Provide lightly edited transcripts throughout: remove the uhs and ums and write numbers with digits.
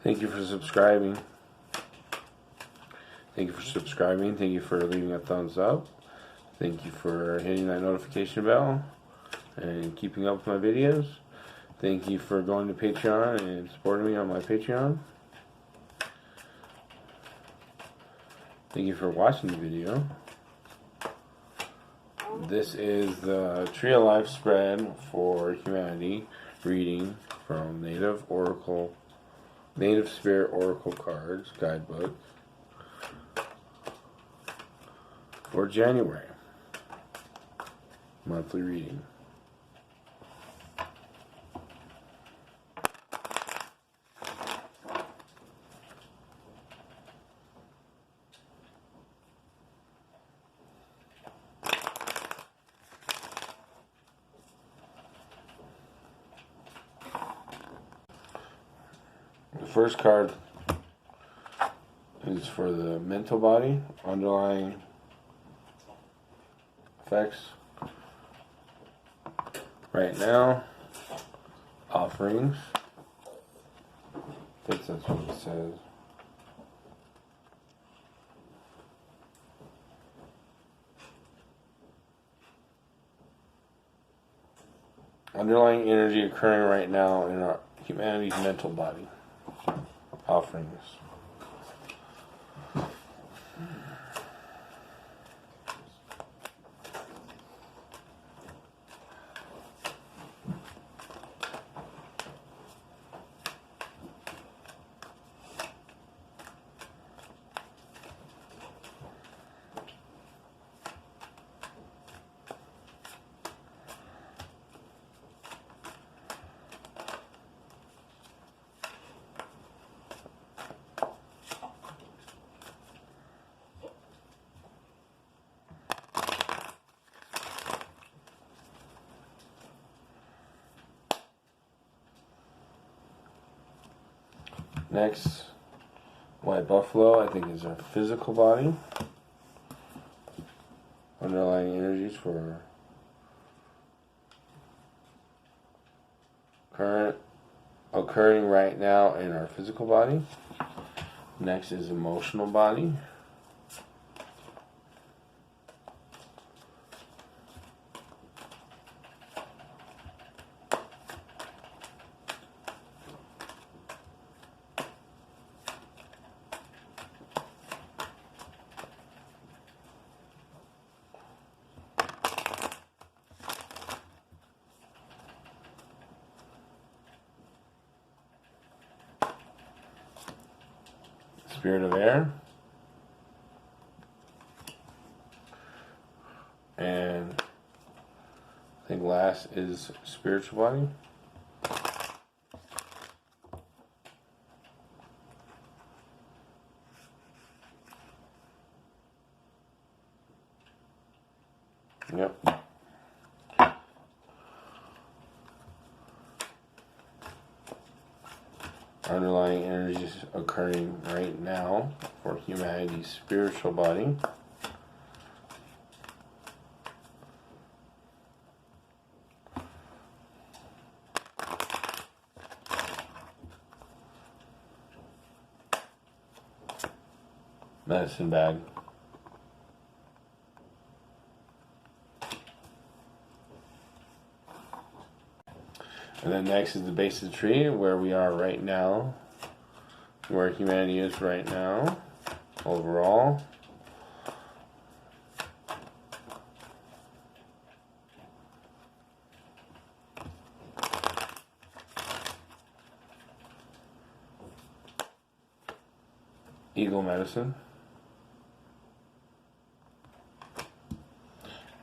Thank you for subscribing. Thank you for subscribing. Thank you for leaving a thumbs up. Thank you for hitting that notification bell and keeping up with my videos. Thank you for going to Patreon and supporting me on my Patreon. Thank you for watching the video. This is the Tree of Life spread for humanity reading from Native Spirit Oracle cards guidebook for January monthly reading. The first card is for the mental body, underlying effects right now, offerings. I think that's what it says. Underlying energy occurring right now in our humanity's mental body. Offerings. Next, white buffalo, I think, is our physical body. Underlying energies for occurring right now in our physical body. Next is emotional body. Spirit of air, and I think last is spiritual body. Yep. Underlying energies occurring right now for humanity's spiritual body. Medicine bag. And then next is the base of the tree, where we are right now, where humanity is right now, overall. Eagle medicine.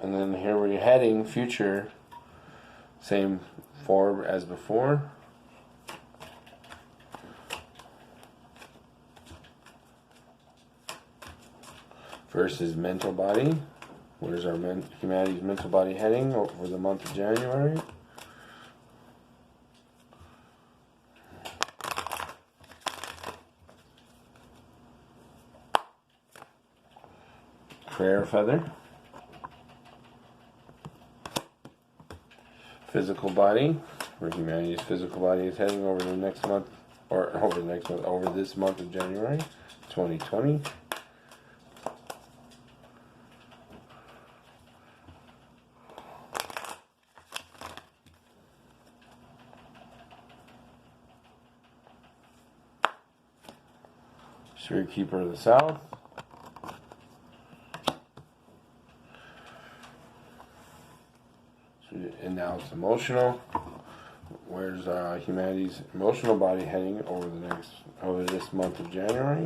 And then here we're heading, future, same forward as before. First is mental body. Where's our humanity's mental body heading over the month of January? Prayer feather. Physical body, where humanity's physical body is heading over the next month or over the next month, over this month of January 2020. Spirit Keeper of the South. And now it's emotional. Where's humanity's emotional body heading over this month of January?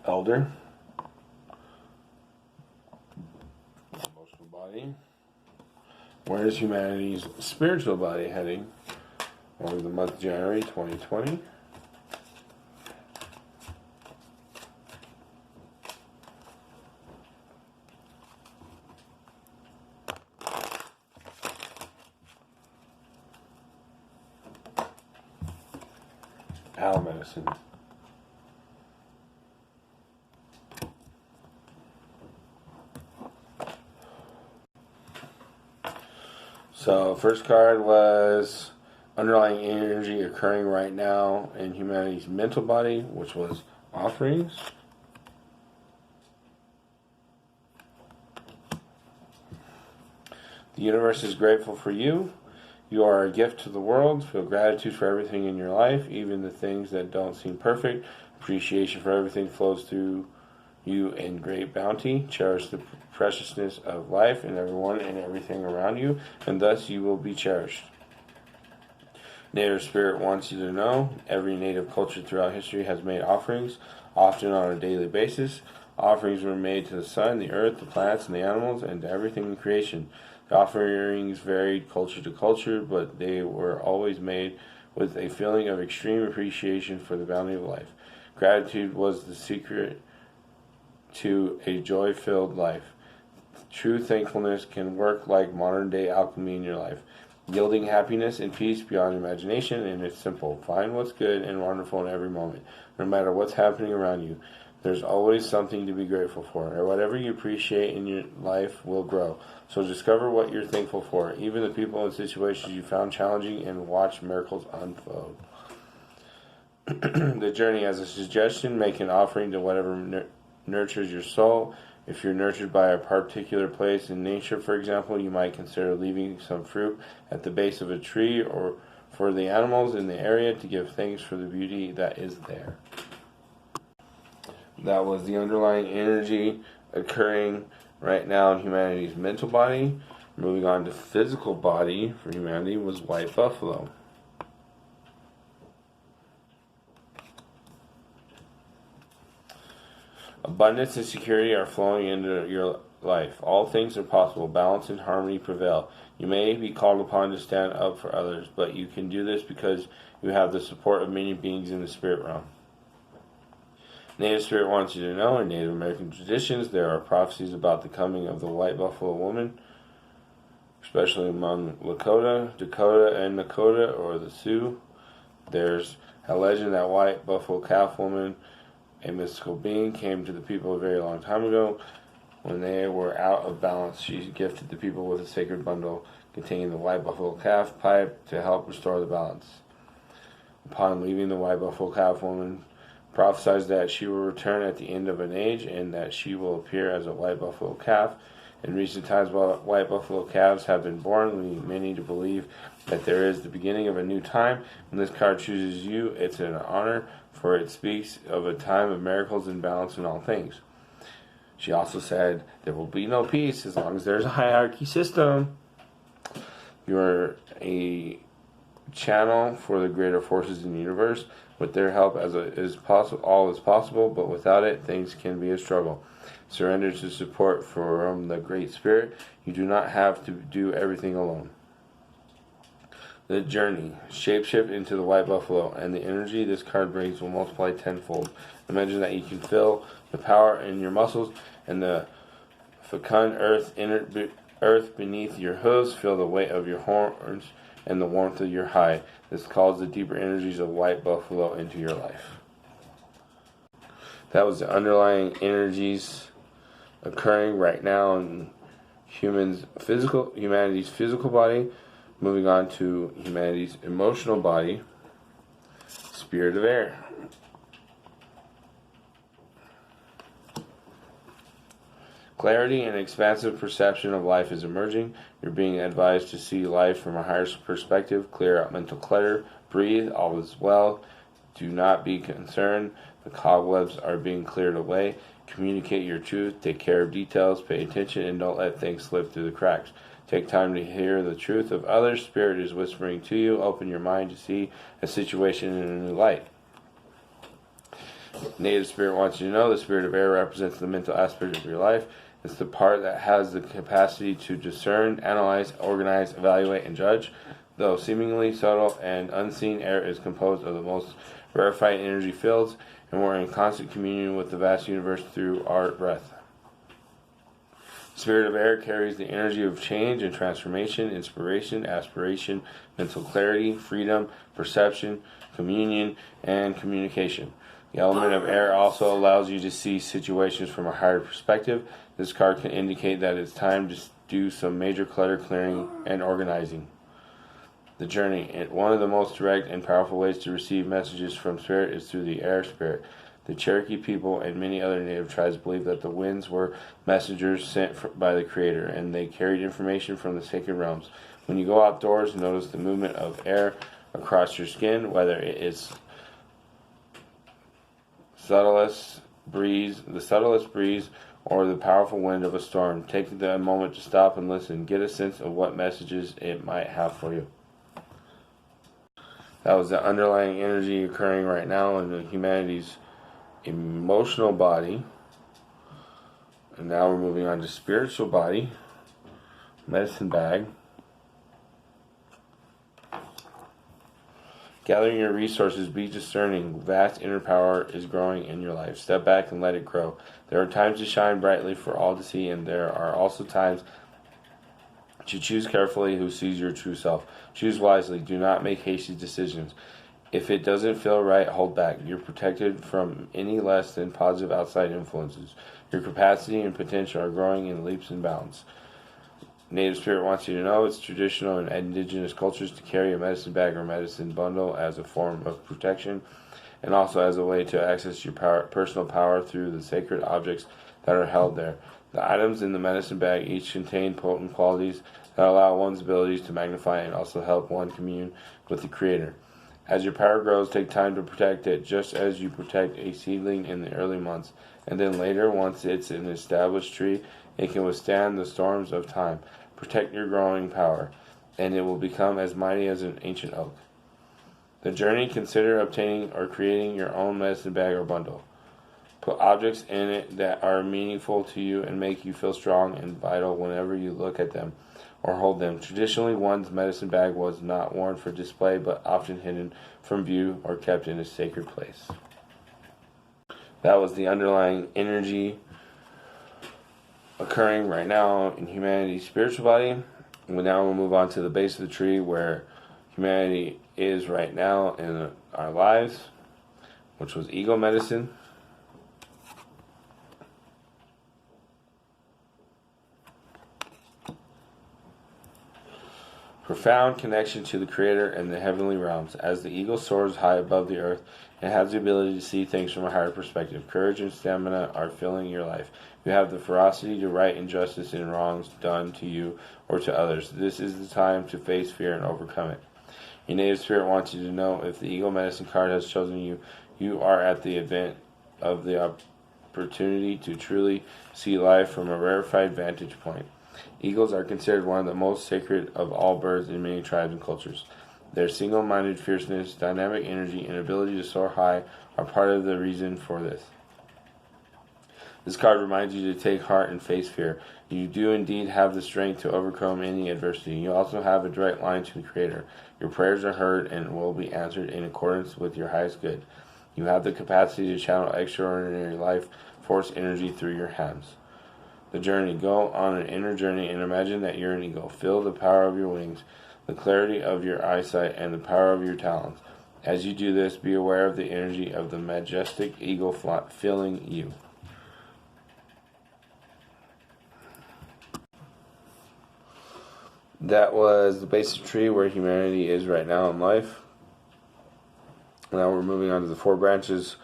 Elder. Emotional body. Where is humanity's spiritual body heading over the month of January 2020? Owl medicine. So, first card was underlying energy occurring right now in humanity's mental body, which was offerings. The universe is grateful for you. You are a gift to the world. Feel gratitude for everything in your life, even the things that don't seem perfect. Appreciation for everything flows through you in great bounty. Cherish the preciousness of life and everyone and everything around you, and thus you will be cherished. Native Spirit wants you to know every native culture throughout history has made offerings, often on a daily basis. Offerings were made to the sun, the earth, the plants, and the animals, and to everything in creation. The offerings varied culture to culture, but they were always made with a feeling of extreme appreciation for the bounty of life. Gratitude was the secret to a joy-filled life. True thankfulness can work like modern-day alchemy in your life, yielding happiness and peace beyond imagination, and it's simple. Find what's good and wonderful in every moment, no matter what's happening around you. There's always something to be grateful for, or whatever you appreciate in your life will grow. So discover what you're thankful for, even the people and situations you found challenging, and watch miracles unfold. The journey as a suggestion: make an offering to whatever nurtures your soul. If you're nurtured by a particular place in nature, for example, you might consider leaving some fruit at the base of a tree or for the animals in the area to give thanks for the beauty that is there. That was the underlying energy occurring right now in humanity's mental body. Moving on to physical body for humanity was white buffalo. Abundance and security are flowing into your life. All things are possible. Balance and harmony prevail. You may be called upon to stand up for others, but you can do this because you have the support of many beings in the spirit realm. Native Spirit wants you to know, in Native American traditions, there are prophecies about the coming of the white buffalo woman, especially among Lakota, Dakota, and Nakota, or the Sioux. There's a legend that white buffalo calf woman, a mystical being, came to the people a very long time ago. When they were out of balance, she gifted the people with a sacred bundle containing the white buffalo calf pipe to help restore the balance. Upon leaving, the white buffalo calf woman prophesies that she will return at the end of an age and that she will appear as a white buffalo calf. In recent times, while white buffalo calves have been born, leading many to believe that there is the beginning of a new time. When this card chooses you, it's an honor, for it speaks of a time of miracles and balance in all things. She also said, there will be no peace as long as there's a hierarchy system. You're a channel for the greater forces in the universe. With their help, all is possible, but without it, things can be a struggle. Surrender to support from the Great Spirit. You do not have to do everything alone. The journey. Shapeshift into the white buffalo, and the energy this card brings will multiply tenfold. Imagine that you can feel the power in your muscles and the fecund earth beneath your hooves. Feel the weight of your horns and the warmth of your high. This calls the deeper energies of white buffalo into your life. That was the underlying energies occurring right now in humanity's physical body. Moving on to humanity's emotional body, spirit of air. Clarity and expansive perception of life is emerging. You're being advised to see life from a higher perspective, clear out mental clutter, breathe, all is well. Do not be concerned. The cobwebs are being cleared away. Communicate your truth, take care of details, pay attention, and don't let things slip through the cracks. Take time to hear the truth of others. Spirit is whispering to you. Open your mind to see a situation in a new light. Native Spirit wants you to know the spirit of air represents the mental aspect of your life. It's the part that has the capacity to discern, analyze, organize, evaluate, and judge. Though seemingly subtle and unseen, air is composed of the most rarefied energy fields, and we're in constant communion with the vast universe through our breath. Spirit of air carries the energy of change and transformation, inspiration, aspiration, mental clarity, freedom, perception, communion, and communication. The element of air also allows you to see situations from a higher perspective. This card can indicate that it's time to do some major clutter clearing and organizing. The journey. One of the most direct and powerful ways to receive messages from Spirit is through the air spirit. The Cherokee people and many other native tribes believe that the winds were messengers sent by the Creator, and they carried information from the sacred realms. When you go outdoors, notice the movement of air across your skin, whether it is the subtlest breeze, or the powerful wind of a storm. Take a moment to stop and listen. Get a sense of what messages it might have for you. That was the underlying energy occurring right now in humanity's emotional body. And now we're moving on to spiritual body, medicine bag. Gathering your resources, be discerning. Vast inner power is growing in your life. Step back and let it grow. There are times to shine brightly for all to see, and there are also times to choose carefully who sees your true self. Choose wisely. Do not make hasty decisions. If it doesn't feel right, hold back. You're protected from any less than positive outside influences. Your capacity and potential are growing in leaps and bounds. Native Spirit wants you to know it's traditional in indigenous cultures to carry a medicine bag or medicine bundle as a form of protection, and also as a way to access your personal power through the sacred objects that are held there. The items in the medicine bag each contain potent qualities that allow one's abilities to magnify and also help one commune with the Creator. As your power grows, take time to protect it, just as you protect a seedling in the early months. And then later, once it's an established tree, it can withstand the storms of time. Protect your growing power, and it will become as mighty as an ancient oak. The journey, consider obtaining or creating your own medicine bag or bundle. Put objects in it that are meaningful to you and make you feel strong and vital whenever you look at them or hold them. Traditionally, one's medicine bag was not worn for display, but often hidden from view or kept in a sacred place. That was the underlying energy occurring right now in humanity's spiritual body. Now we'll move on to the base of the tree where humanity is right now in our lives, which was ego medicine. Profound connection to the Creator and the heavenly realms. As the eagle soars high above the earth, it has the ability to see things from a higher perspective. Courage and stamina are filling your life. You have the ferocity to right injustice and wrongs done to you or to others. This is the time to face fear and overcome it. Your native spirit wants you to know if the Eagle Medicine card has chosen you, you are at the event of the opportunity to truly see life from a rarefied vantage point. Eagles are considered one of the most sacred of all birds in many tribes and cultures. Their single-minded fierceness, dynamic energy, and ability to soar high are part of the reason for this. This card reminds you to take heart and face fear. You do indeed have the strength to overcome any adversity. You also have a direct line to the Creator. Your prayers are heard and will be answered in accordance with your highest good. You have the capacity to channel extraordinary life force energy through your hands. The journey. Go on an inner journey and imagine that you're an eagle. Feel the power of your wings. the clarity of your eyesight, and the power of your talents. As you do this, be aware of the energy of the majestic eagle filling you. That was the basic tree where humanity is right now in life. Now we're moving on to the 4 branches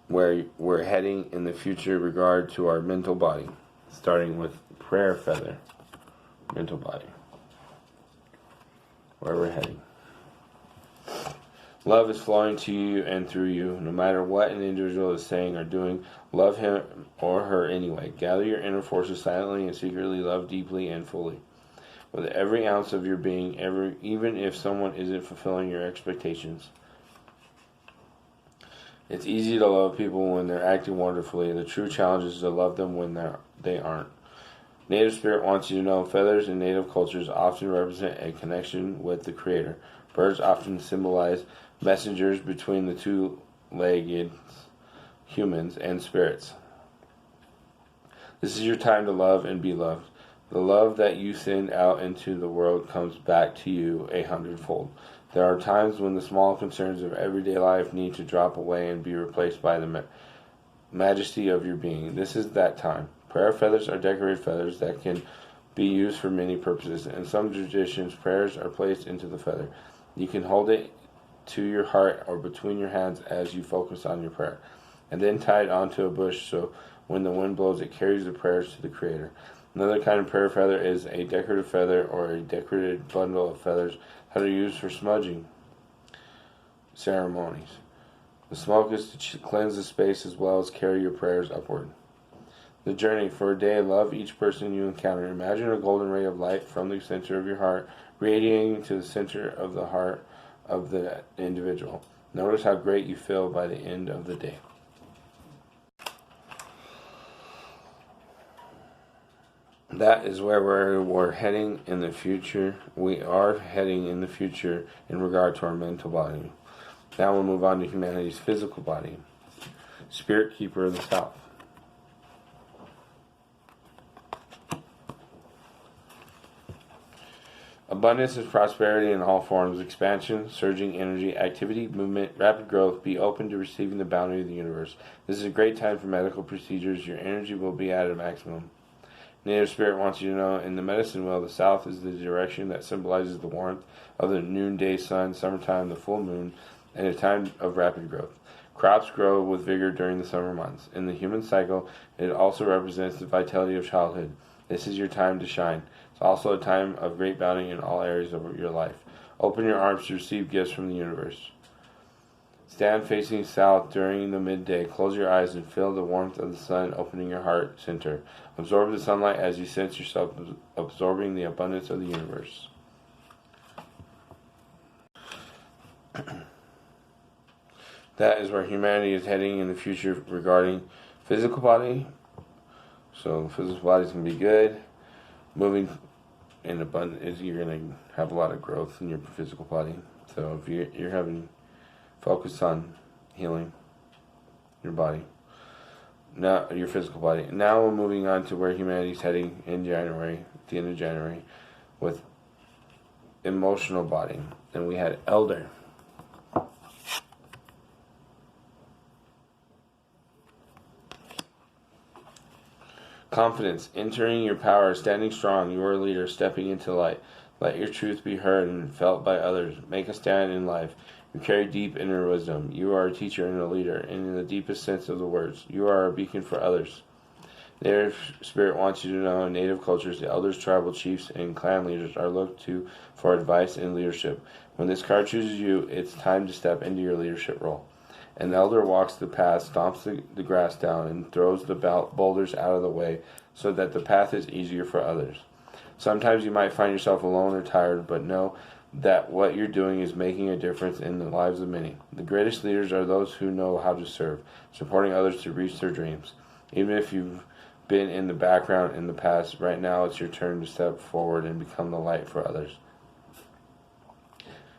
where we're heading in the future regard to our mental body. Starting with prayer feather, mental body. Where we're heading. Love is flowing to you and through you. No matter what an individual is saying or doing, love him or her anyway. Gather your inner forces silently and secretly love deeply and fully. With every ounce of your being, even if someone isn't fulfilling your expectations. It's easy to love people when they're acting wonderfully. The true challenge is to love them when they aren't. Native Spirit wants you to know feathers in native cultures often represent a connection with the Creator. Birds often symbolize messengers between the two-legged humans and spirits. This is your time to love and be loved. The love that you send out into the world comes back to you 100-fold. There are times when the small concerns of everyday life need to drop away and be replaced by the majesty of your being. This is that time. Prayer feathers are decorated feathers that can be used for many purposes. In some traditions, prayers are placed into the feather. You can hold it to your heart or between your hands as you focus on your prayer, and then tie it onto a bush so when the wind blows, it carries the prayers to the Creator. Another kind of prayer feather is a decorative feather or a decorated bundle of feathers that are used for smudging ceremonies. The smoke is to cleanse the space as well as carry your prayers upward. The journey. For a day, love each person you encounter. Imagine a golden ray of light from the center of your heart, radiating to the center of the heart of the individual. Notice how great you feel by the end of the day. That is where we're heading in the future. We are heading in the future in regard to our mental body. Now we'll move on to humanity's physical body. Spirit Keeper of the South. Abundance is prosperity in all forms, expansion, surging energy, activity, movement, rapid growth. Be open to receiving the bounty of the universe. This is a great time for medical procedures. Your energy will be at a maximum. Native Spirit wants you to know, in the medicine wheel, the south is the direction that symbolizes the warmth of the noonday sun, summertime, the full moon, and a time of rapid growth. Crops grow with vigor during the summer months. In the human cycle, it also represents the vitality of childhood. This is your time to shine. It's also a time of great bounty in all areas of your life. Open your arms to receive gifts from the universe. Stand facing south during the midday. Close your eyes and feel the warmth of the sun opening your heart center. Absorb the sunlight as you sense yourself absorbing the abundance of the universe. That is where humanity is heading in the future regarding physical body. So the physical body is going to be good. Moving in abundance, you're going to have a lot of growth in your physical body. So if you're having focus on healing your body, now your physical body. Now we're moving on to where humanity's heading in January, at the end of January, with emotional body. And we had elder. Confidence, entering your power, standing strong, you are a leader, stepping into light. Let your truth be heard and felt by others. Make a stand in life. You carry deep inner wisdom. You are a teacher and a leader, and in the deepest sense of the words, you are a beacon for others. Native Spirit wants you to know in native cultures, the elders, tribal chiefs, and clan leaders are looked to for advice and leadership. When this card chooses you, it's time to step into your leadership role. An elder walks the path, stomps the grass down, and throws the boulders out of the way so that the path is easier for others. Sometimes you might find yourself alone or tired, but know that what you're doing is making a difference in the lives of many. The greatest leaders are those who know how to serve, supporting others to reach their dreams. Even if you've been in the background in the past, right now it's your turn to step forward and become the light for others.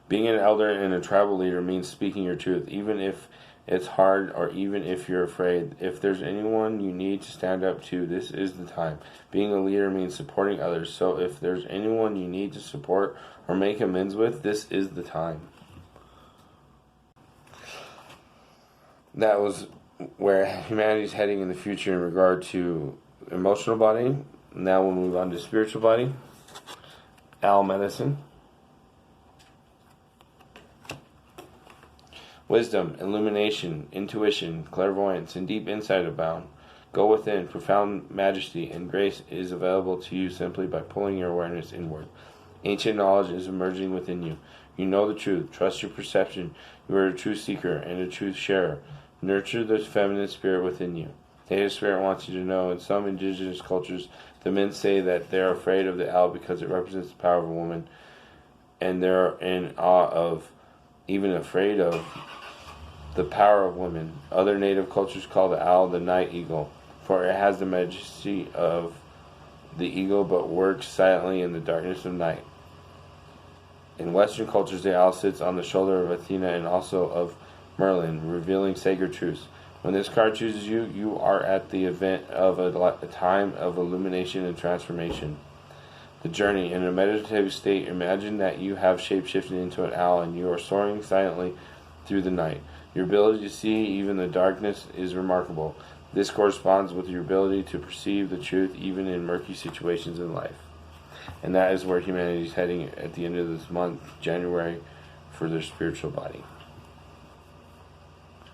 Being an elder and a tribal leader means speaking your truth, even if it's hard, or even if you're afraid. If there's anyone you need to stand up to, this is the time. Being a leader means supporting others. So if there's anyone you need to support or make amends with, this is the time. That was where humanity's heading in the future in regard to emotional body. Now we'll move on to spiritual body. Owl medicine. Wisdom, illumination, intuition, clairvoyance, and deep insight abound. Go within. Profound majesty and grace is available to you simply by pulling your awareness inward. Ancient knowledge is emerging within you. You know the truth. Trust your perception. You are a truth seeker and a truth sharer. Nurture the feminine spirit within you. Native Spirit wants you to know, in some indigenous cultures, the men say that they are afraid of the owl because it represents the power of a woman, and they're in awe of, even afraid of, the power of women. Other native cultures call the owl the night eagle, for it has the majesty of the eagle but works silently in the darkness of night. In Western cultures, the owl sits on the shoulder of Athena and also of Merlin, revealing sacred truths. When this card chooses you, you are at the event of a time of illumination and transformation. The journey. In a meditative state, imagine that you have shapeshifted into an owl and you are soaring silently through the night. Your ability to see even the darkness is remarkable. This corresponds with your ability to perceive the truth even in murky situations in life. And that is where humanity is heading at the end of this month, January, for their spiritual body.